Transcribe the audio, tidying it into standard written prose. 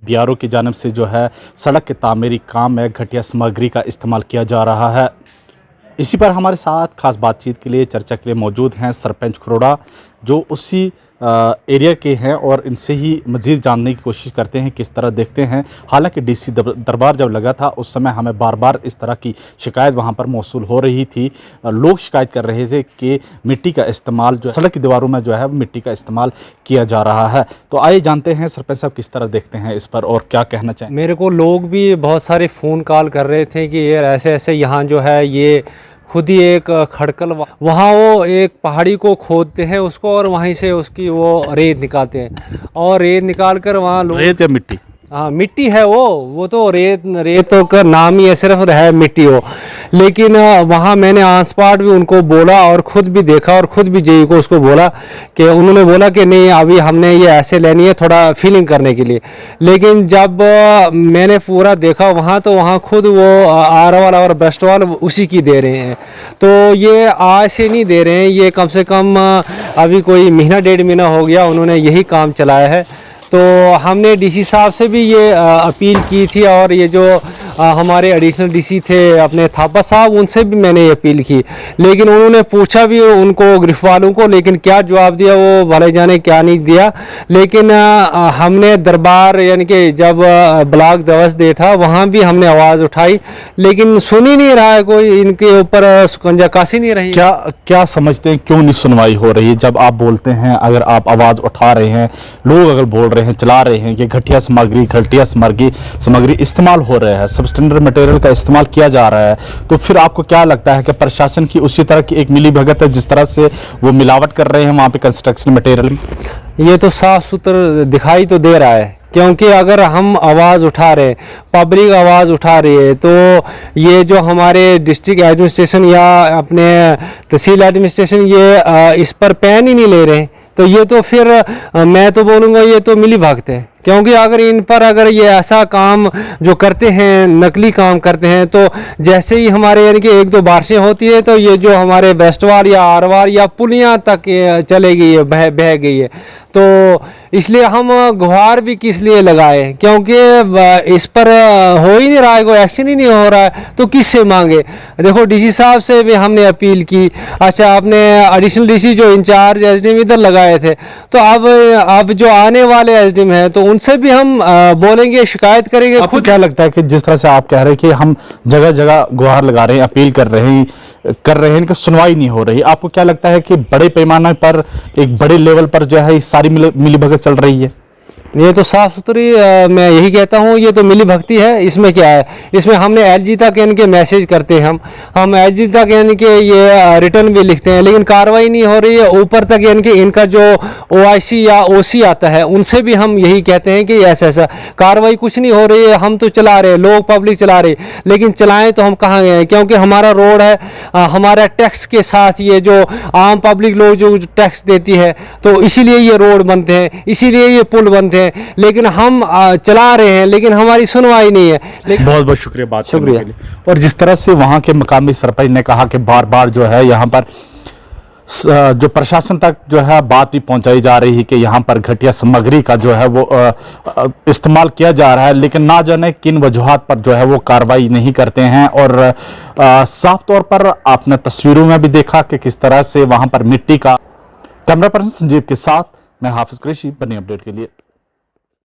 BRO की जानिब से जो है सड़क के तामीरी काम में घटिया सामग्री का इस्तेमाल किया जा रहा है। इसी पर हमारे साथ खास बातचीत के लिए, चर्चा के लिए मौजूद हैं सरपंच खरोड़ा, जो उसी एरिया के हैं और इनसे ही मज़ीद जानने की कोशिश करते हैं किस तरह देखते हैं। हालांकि डीसी दरबार जब लगा था उस समय हमें बार बार इस तरह की शिकायत वहां पर मौसूल हो रही थी। लोग शिकायत कर रहे थे कि मिट्टी का इस्तेमाल जो सड़क की दीवारों में जो है मिट्टी का इस्तेमाल किया जा रहा है। तो आइए जानते हैं सरपंच साहब किस तरह देखते हैं इस पर और क्या कहना चाहें। मेरे को लोग भी बहुत सारे फ़ोन कॉल कर रहे थे कि ये ऐसे ऐसे यहाँ जो है ये खुद ही एक खड़कल वहाँ वो एक पहाड़ी को खोदते हैं उसको और वहीं से उसकी वो रेत निकालते हैं और रेत निकाल कर वहाँ रेत या मिट्टी, हाँ मिट्टी है वो तो रेत तो का नाम ही है, सिर्फ है मिट्टी हो। लेकिन वहाँ मैंने ऑन स्पॉट भी उनको बोला और ख़ुद भी देखा और ख़ुद भी जेई को उसको बोला कि उन्होंने बोला कि नहीं अभी हमने ये ऐसे लेनी है थोड़ा फीलिंग करने के लिए। लेकिन जब मैंने पूरा देखा वहाँ तो वहाँ खुद वो आर वाला और ब्रस्ट वाला उसी की दे रहे हैं। तो ये आज से नहीं दे रहे हैं, ये कम से कम अभी कोई महीना 1.5 महीना हो गया उन्होंने यही काम चलाया है। तो हमने डीसी साहब से भी ये अपील की थी और ये जो हमारे एडिशनल डीसी थे अपने थापा साहब उनसे भी मैंने ये अपील की। लेकिन उन्होंने पूछा भी उनको गिरफ्त वालों को, लेकिन क्या जवाब दिया वो भले जाने क्या नहीं दिया। लेकिन हमने दरबार यानी कि जब ब्लॉक दिवस डे था वहाँ भी हमने आवाज़ उठाई लेकिन सुन ही नहीं रहा है कोई, इनके ऊपर सुकंजा कसी नहीं रही। क्या समझते हैं क्यों नहीं सुनवाई हो रही? जब आप बोलते हैं, अगर आप आवाज़ उठा रहे हैं, लोग अगर बोल रहे हैं, चला रहे हैं कि घटिया सामग्री इस्तेमाल हो रहा है, सबस्टैंडर्ड मटेरियल का इस्तेमाल किया जा रहा है, तो फिर आपको क्या लगता है कि प्रशासन की उसी तरह की एक मिली भगत है जिस तरह से वो मिलावट कर रहे हैं वहाँ पे कंस्ट्रक्शन मटेरियल में? ये तो साफ सुथरा दिखाई तो दे रहा है, क्योंकि अगर हम आवाज़ उठा रहे, पब्लिक आवाज़ उठा रही है, तो ये जो हमारे डिस्ट्रिक्ट एडमिनिस्ट्रेशन या अपने तहसील एडमिनिस्ट्रेशन ये इस पर पैन ही नहीं ले रहे, तो ये तो फिर मैं तो बोलूँगा ये तो मिली भगत है। क्योंकि अगर इन पर अगर ये ऐसा काम जो करते हैं, नकली काम करते हैं, तो जैसे ही हमारे यानी कि 1-2 बारिशें होती है तो ये जो हमारे बेस्टवार या आरवार या पुलियाँ तक चले गई है, बह गई है। तो इसलिए हम गुहार भी किस लिए लगाए, क्योंकि इस पर हो ही नहीं रहा है, कोई एक्शन ही नहीं हो रहा है, तो किससे मांगे। देखो डीसी साहब से भी हमने अपील की, अच्छा आपने एडिशनल डीसी जो इंचार्ज एसडीएम इधर लगाए थे, तो अब जो आने वाले एसडीएम हैं तो उनसे भी हम बोलेंगे, शिकायत करेंगे। आपको क्या लगता है कि जिस तरह से आप कह रहे हैं कि हम जगह जगह गुहार लगा रहे हैं, अपील कर रहे हैं कि सुनवाई नहीं हो रही, आपको क्या लगता है कि बड़े पैमाने पर, एक बड़े लेवल पर जो है सारी मिलीभगत चल रही है? ये तो साफ़ सुथरी मैं यही कहता हूँ, ये तो मिली भक्ति है। इसमें क्या है, इसमें हमने एलजी तक यानी कि मैसेज करते हैं, हम एलजी तक यानी कि ये रिटर्न भी लिखते हैं, लेकिन कार्रवाई नहीं हो रही है। ऊपर तक यानी कि इनका जो ओआईसी या ओसी आता है उनसे भी हम यही कहते हैं कि ऐसा कार्रवाई कुछ नहीं हो रही है। हम तो चला रहे, लोग पब्लिक चला रहे, लेकिन चलाएँ तो हम कहाँ गए? क्योंकि हमारा रोड है, हमारा टैक्स के साथ ये जो आम पब्लिक लोग जो टैक्स देती है, तो इसीलिए ये रोड बनते हैं, इसीलिए ये पुल बनते हैं। लेकिन हम चला रहे हैं लेकिन हमारी सुनवाई नहीं है। बहुत बहुत शुक्रिया बात करने के लिए। और जिस तरह से वहाँ के मकामी सरपंच ने कहा कि बार बार जो है यहाँ पर जो प्रशासन तक जो है बात भी पहुंचाई जा रही है कि यहाँ पर घटिया सामग्री का जो है वो इस्तेमाल किया जा रहा है, लेकिन ना जाने किन वजूहात पर जो है वो कार्रवाई नहीं करते हैं। और साफ तौर पर आपने तस्वीरों में भी देखा कि किस तरह से वहाँ पर मिट्टी का। कैमरा पर्सन संजीव के साथ मैं हाफिज कुरैशी, बनी अपडेट के लिए।